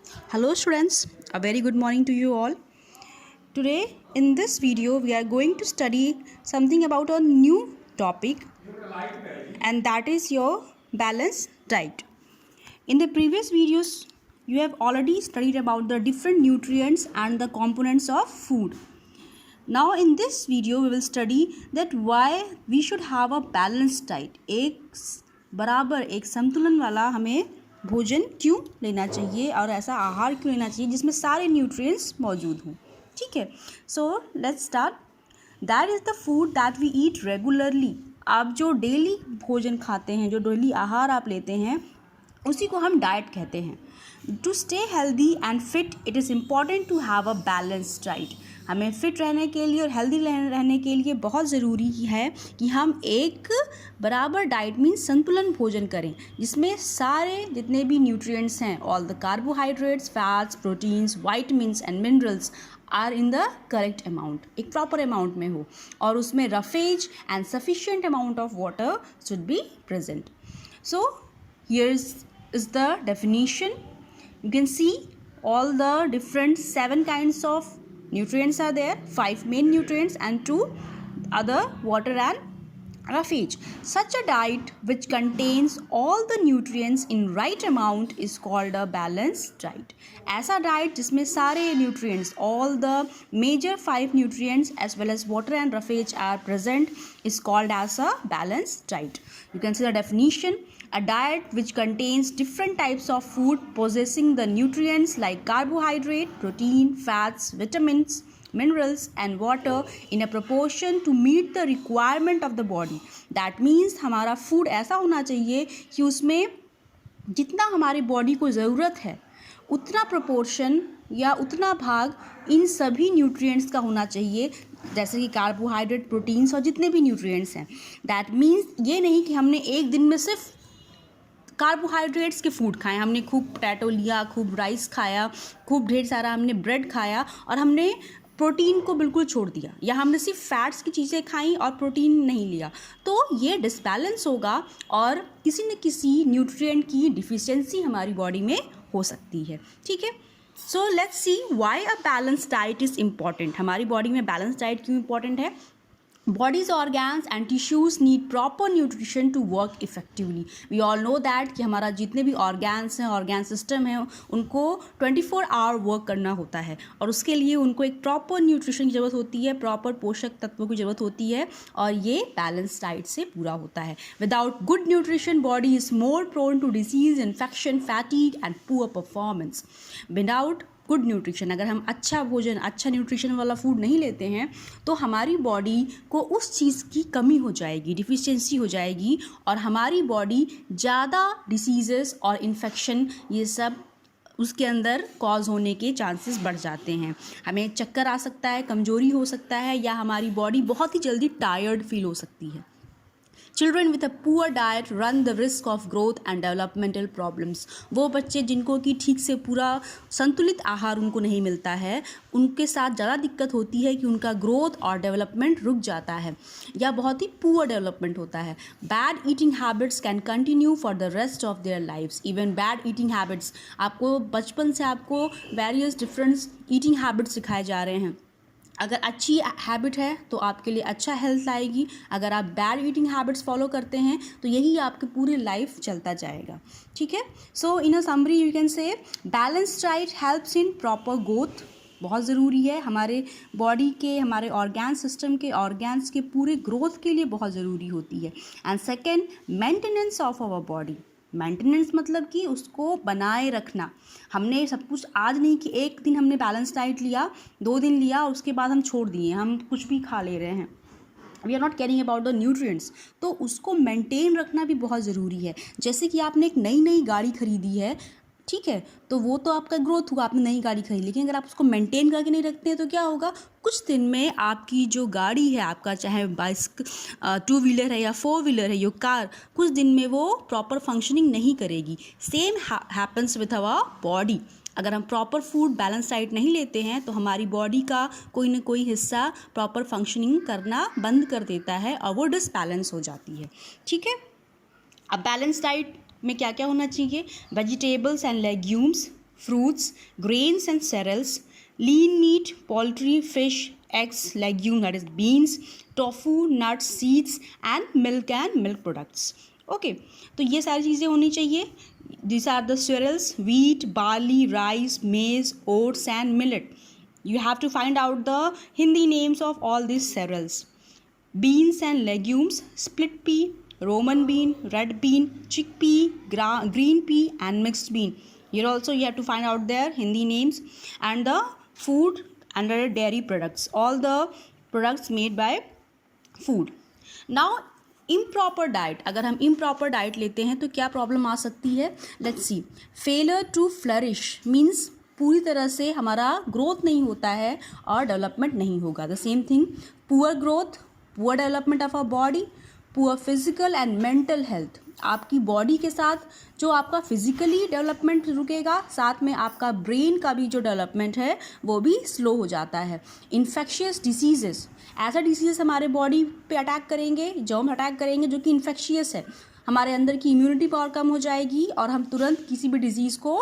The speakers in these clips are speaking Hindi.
Hello students, a very good morning to you all. Today in this video we are going to study something about a new topic, and that is your balanced diet. In the previous videos you have already studied about the different nutrients and the components of food. Now in this video we will study that why we should have a balanced diet. एक संतुलन वाला हमें भोजन क्यों लेना चाहिए और ऐसा आहार क्यों लेना चाहिए जिसमें सारे न्यूट्रिएंट्स मौजूद हों. ठीक है, so let's start. That is the food that we eat regularly. आप जो डेली भोजन खाते हैं, जो डेली आहार आप लेते हैं, उसी को हम डाइट कहते हैं. To stay healthy and fit it is important to have a balanced diet. हमें फिट रहने के लिए और हेल्दी रहने के लिए बहुत ज़रूरी है कि हम एक बराबर डाइट मीन्स संतुलन भोजन करें जिसमें सारे जितने भी न्यूट्रिएंट्स हैं, all the carbohydrates, fats, proteins, vitamins and minerals are in the correct amount, एक प्रॉपर अमाउंट में हो, और उसमें roughage and sufficient amount of water should be present. So here is the definition. You can see all the different 7 kinds of nutrients are there, 5 main nutrients and 2 other water and roughage. Such a diet which contains all the nutrients in right amount is called a balanced diet. ऐसा diet जिसमें सारे nutrients, all the major 5 nutrients as well as water and roughage are present is called as a balanced diet. You can see the definition. A diet which contains different types of food possessing the nutrients like carbohydrate, protein, fats, vitamins, minerals and water in a proportion to meet the requirement of the body. That means हमारा food ऐसा होना चाहिए कि उसमें जितना हमारी बॉडी को ज़रूरत है उतना प्रोपोर्शन या उतना भाग इन सभी न्यूट्रिएंट्स का होना चाहिए, जैसे कि कार्बोहाइड्रेट, प्रोटीन्स और जितने भी न्यूट्रिएंट्स हैं. दैट मीन्स ये नहीं कि हमने एक दिन में सिर्फ कार्बोहाइड्रेट्स के फूड खाएं, हमने खूब पोटैटो लिया, खूब राइस खाया, खूब ढेर सारा हमने ब्रेड खाया और हमने प्रोटीन को बिल्कुल छोड़ दिया, या हमने सिर्फ फैट्स की चीज़ें खाई और प्रोटीन नहीं लिया, तो ये डिसबैलेंस होगा और किसी न किसी न्यूट्रिएंट की डिफिशियंसी हमारी बॉडी में हो सकती है. ठीक है, so let's see why a balance diet is important. हमारी बॉडी में बैलेंस डाइट क्यों इम्पॉर्टेंट है? Bodies, organs and tissues need proper nutrition to work effectively. We all know that कि हमारा जितने भी organs हैं, organ system है, उनको 24 आवर वर्क करना होता है और उसके लिए उनको एक प्रॉपर न्यूट्रिशन की ज़रूरत होती है, प्रॉपर पोषक तत्वों की ज़रूरत होती है, और ये बैलेंस डाइट से पूरा होता है. Without good nutrition body is more prone to disease, infection, fatigue and poor performance. Without good nutrition, अगर हम अच्छा भोजन, अच्छा न्यूट्रिशन वाला फूड नहीं लेते हैं तो हमारी बॉडी को उस चीज़ की कमी हो जाएगी, डिफिशियंसी हो जाएगी, और हमारी बॉडी ज़्यादा डिसीज़ेस और इन्फेक्शन ये सब उसके अंदर कॉज होने के चांसेस बढ़ जाते हैं. हमें चक्कर आ सकता है, कमजोरी हो सकता है, या हमारी बॉडी बहुत ही जल्दी टायर्ड फील हो सकती है. Children with a poor diet run the risk of growth and developmental problems. वो बच्चे जिनको कि ठीक से पूरा संतुलित आहार उनको नहीं मिलता है, उनके साथ ज़्यादा दिक्कत होती है कि उनका ग्रोथ और डेवलपमेंट रुक जाता है या बहुत ही पुअर डेवलपमेंट होता है. Bad eating habits can continue for the rest of their lifes. Even bad eating habits, आपको बचपन से आपको वेरियस डिफरेंट ईटिंग हैबिट्स सिखाए जा रहे हैं. अगर अच्छी हैबिट है तो आपके लिए अच्छा हेल्थ आएगी, अगर आप बैड ईटिंग हैबिट्स फॉलो करते हैं तो यही आपकी पूरी लाइफ चलता जाएगा. ठीक है, so in a summary you can say balanced diet helps in proper growth. बहुत ज़रूरी है हमारे बॉडी के, हमारे ऑर्गैन सिस्टम के, ऑर्गैन्स के पूरे ग्रोथ के लिए बहुत ज़रूरी होती है. And second, maintenance of our body. Maintenance मतलब कि उसको बनाए रखना. हमने सब कुछ आज नहीं कि एक दिन हमने बैलेंस डाइट लिया, 2 दिन लिया और उसके बाद हम छोड़ दिए, हम कुछ भी खा ले रहे हैं, we are not caring about the nutrients. तो उसको मेंटेन रखना भी बहुत ज़रूरी है. जैसे कि आपने एक नई गाड़ी खरीदी है, ठीक है, तो वो तो आपका ग्रोथ हुआ, आपने नई गाड़ी खरीदी, लेकिन अगर आप उसको मेंटेन करके नहीं रखते हैं तो क्या होगा, कुछ दिन में आपकी जो गाड़ी है, आपका चाहे बाइक 2 व्हीलर है या 4 व्हीलर है, यो कार, कुछ दिन में वो प्रॉपर फंक्शनिंग नहीं करेगी. Same happens with our body. अगर हम प्रॉपर फूड बैलेंस डाइट नहीं लेते हैं तो हमारी बॉडी का कोई ना कोई हिस्सा प्रॉपर फंक्शनिंग करना बंद कर देता है और वो डिसबैलेंस हो जाती है. ठीक है, अब बैलेंस डाइट में क्या क्या होना चाहिए? Vegetables and legumes, fruits, grains and cereals, lean meat, poultry, fish, eggs, legume, that is beans, tofu, nuts, seeds and milk products. Okay, तो ये सारी चीज़ें होनी चाहिए. These are the cereals: wheat, barley, rice, maize, oats and millet. You have to find out the Hindi names of all these cereals. Beans and legumes: split pea, Roman bean, red bean, chickpea, green pea and mixed bean. Here also you have to find out their Hindi names. And the food under dairy products, all the products made by food. Now improper diet, अगर हम improper diet लेते हैं तो क्या प्रॉब्लम आ सकती है? Let's see. Failure to flourish means पूरी तरह से हमारा ग्रोथ नहीं होता है और डेवलपमेंट नहीं होगा. The same thing, poor growth, poor development of a body, poor physical and mental health. आपकी बॉडी के साथ जो आपका फिजिकली डेवलपमेंट रुकेगा, साथ में आपका ब्रेन का भी जो डेवलपमेंट है वो भी स्लो हो जाता है. इन्फेक्शियस डिसीजेस, ऐसा डिसीजेस हमारे बॉडी पे अटैक करेंगे, जर्म अटैक करेंगे जो कि इन्फेक्शियस है. हमारे अंदर की इम्यूनिटी पावर कम हो जाएगी और हम तुरंत किसी भी डिजीज़ को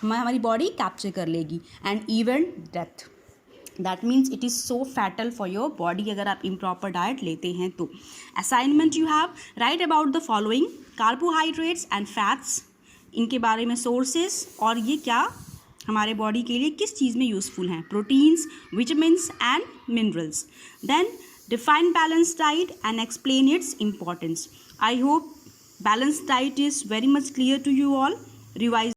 हमारी बॉडी कैप्चर कर लेगी. And even death. That means it is so fatal for your body अगर आप इम्प्रॉपर डाइट लेते हैं तो. Assignment you have, right about the following: carbohydrates and fats, इनके बारे में सोर्सेस और ये क्या हमारे बॉडी के लिए किस चीज़ में यूज़फुल हैं. Proteins, vitamins and minerals. Then define balance diet and explain its importance. I hope balanced diet is very much clear to you all. Revise